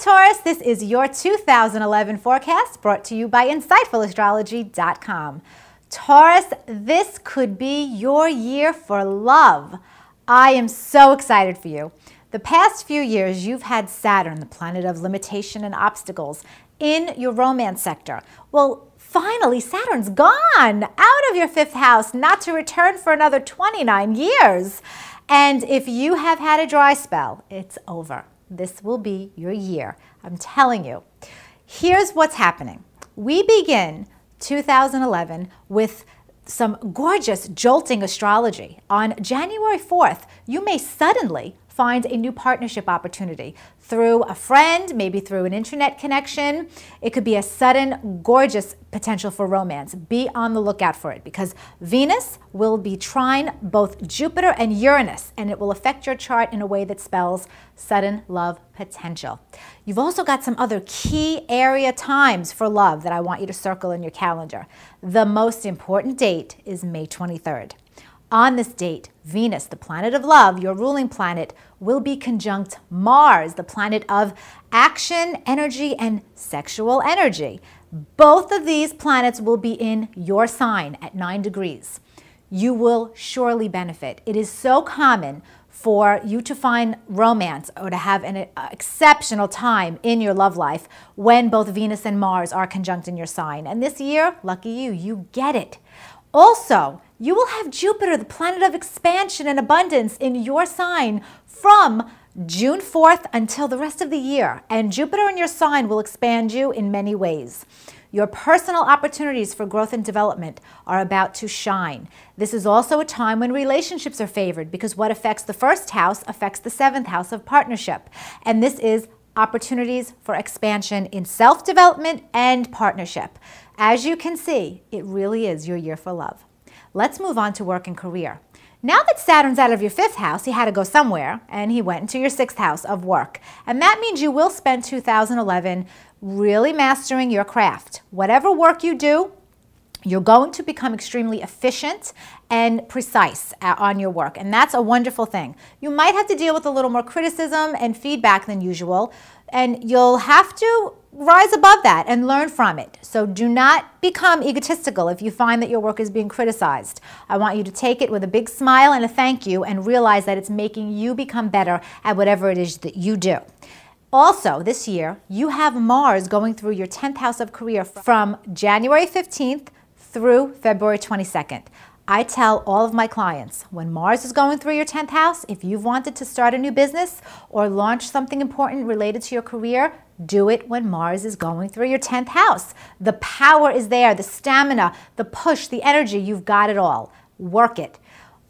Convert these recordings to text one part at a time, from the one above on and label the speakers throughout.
Speaker 1: Taurus. This is your 2011 forecast brought to you by InsightfulAstrology.com. Taurus, this could be your year for love. I am so excited for you. The past few years, you've had Saturn, the planet of limitation and obstacles, in your romance sector. Well, finally, Saturn's gone out of your fifth house, not to return for another 29 years. And if you have had a dry spell, it's over. This will be your year. I'm telling you. Here's what's happening. We begin 2011 with some gorgeous jolting astrology. On January 4th, you may suddenly find a new partnership opportunity through a friend, maybe through an internet connection. It could be a sudden, gorgeous potential for romance. Be on the lookout for it because Venus will be trine both Jupiter and Uranus, and it will affect your chart in a way that spells sudden love potential. You've also got some other key area times for love that I want you to circle in your calendar. The most important date is May 23rd. On this date, Venus, the planet of love, your ruling planet, will be conjunct Mars, the planet of action, energy, and sexual energy. Both of these planets will be in your sign at 9 degrees. You will surely benefit. It is so common for you to find romance or to have an exceptional time in your love life when both Venus and Mars are conjunct in your sign. And this year, lucky you, you get it. Also, you will have Jupiter, the planet of expansion and abundance, in your sign from June 4th until the rest of the year. And Jupiter in your sign will expand you in many ways. Your personal opportunities for growth and development are about to shine. This is also a time when relationships are favored because what affects the first house affects the seventh house of partnership. And this is opportunities for expansion in self-development and partnership. As you can see, it really is your year for love. Let's move on to work and career. Now that Saturn's out of your fifth house, he had to go somewhere, and he went into your sixth house of work. And that means you will spend 2011 really mastering your craft. Whatever work you do, you're going to become extremely efficient and precise on your work, and that's a wonderful thing. You might have to deal with a little more criticism and feedback than usual, and you'll have to rise above that and learn from it. So do not become egotistical if you find that your work is being criticized. I want you to take it with a big smile and a thank you and realize that it's making you become better at whatever it is that you do. Also, this year, you have Mars going through your 10th house of career from January 15th through February 22nd. I tell all of my clients, when Mars is going through your 10th house, if you've wanted to start a new business or launch something important related to your career, do it when Mars is going through your 10th house. The power is there, the stamina, the push, the energy, you've got it all. Work it.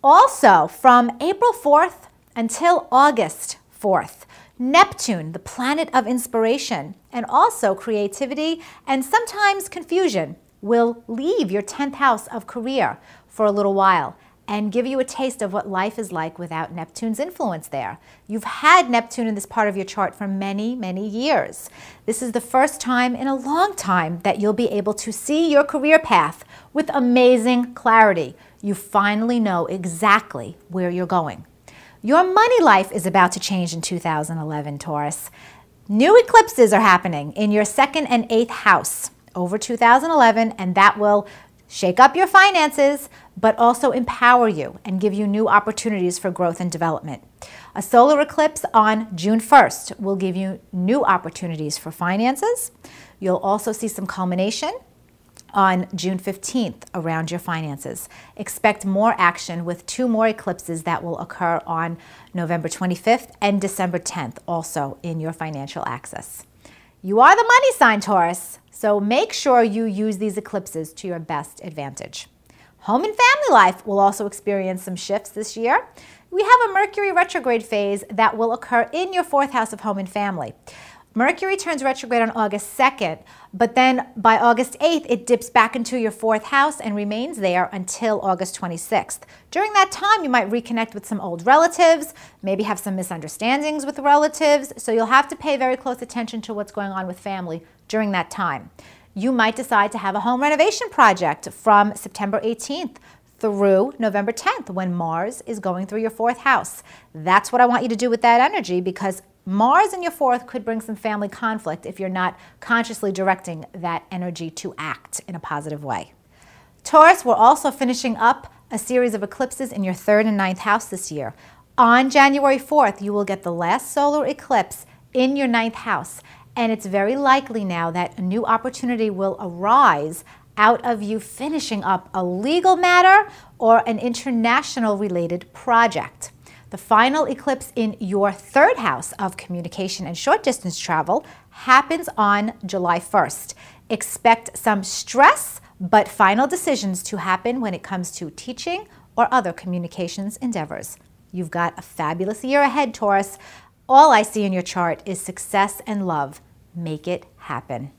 Speaker 1: Also, from April 4th until August 4th, Neptune, the planet of inspiration, and also creativity and sometimes confusion, will leave your 10th house of career for a little while and give you a taste of what life is like without Neptune's influence there. You've had Neptune in this part of your chart for many, many years. This is the first time in a long time that you'll be able to see your career path with amazing clarity. You finally know exactly where you're going. Your money life is about to change in 2011, Taurus. New eclipses are happening in your 2nd and 8th house over 2011, and that will shake up your finances, but also empower you and give you new opportunities for growth and development. A solar eclipse on June 1st will give you new opportunities for finances. You'll also see some culmination on June 15th around your finances. Expect more action with 2 more eclipses that will occur on November 25th and December 10th, also in your financial axis. You are the money sign, Taurus, so make sure you use these eclipses to your best advantage. Home and family life will also experience some shifts this year. We have a Mercury retrograde phase that will occur in your 4th house of home and family. Mercury turns retrograde on August 2nd, but then by August 8th, it dips back into your 4th house and remains there until August 26th. During that time, you might reconnect with some old relatives, maybe have some misunderstandings with relatives, so you'll have to pay very close attention to what's going on with family during that time. You might decide to have a home renovation project from September 18th through November 10th when Mars is going through your 4th house. That's what I want you to do with that energy because Mars in your 4th could bring some family conflict if you're not consciously directing that energy to act in a positive way. Taurus, we're also finishing up a series of eclipses in your 3rd and 9th house this year. On January 4th, you will get the last solar eclipse in your 9th house, and it's very likely now that a new opportunity will arise out of you finishing up a legal matter or an international related project. The final eclipse in your 3rd house of communication and short distance travel happens on July 1st. Expect some stress, but final decisions to happen when it comes to teaching or other communications endeavors. You've got a fabulous year ahead, Taurus. All I see in your chart is success and love. Make it happen.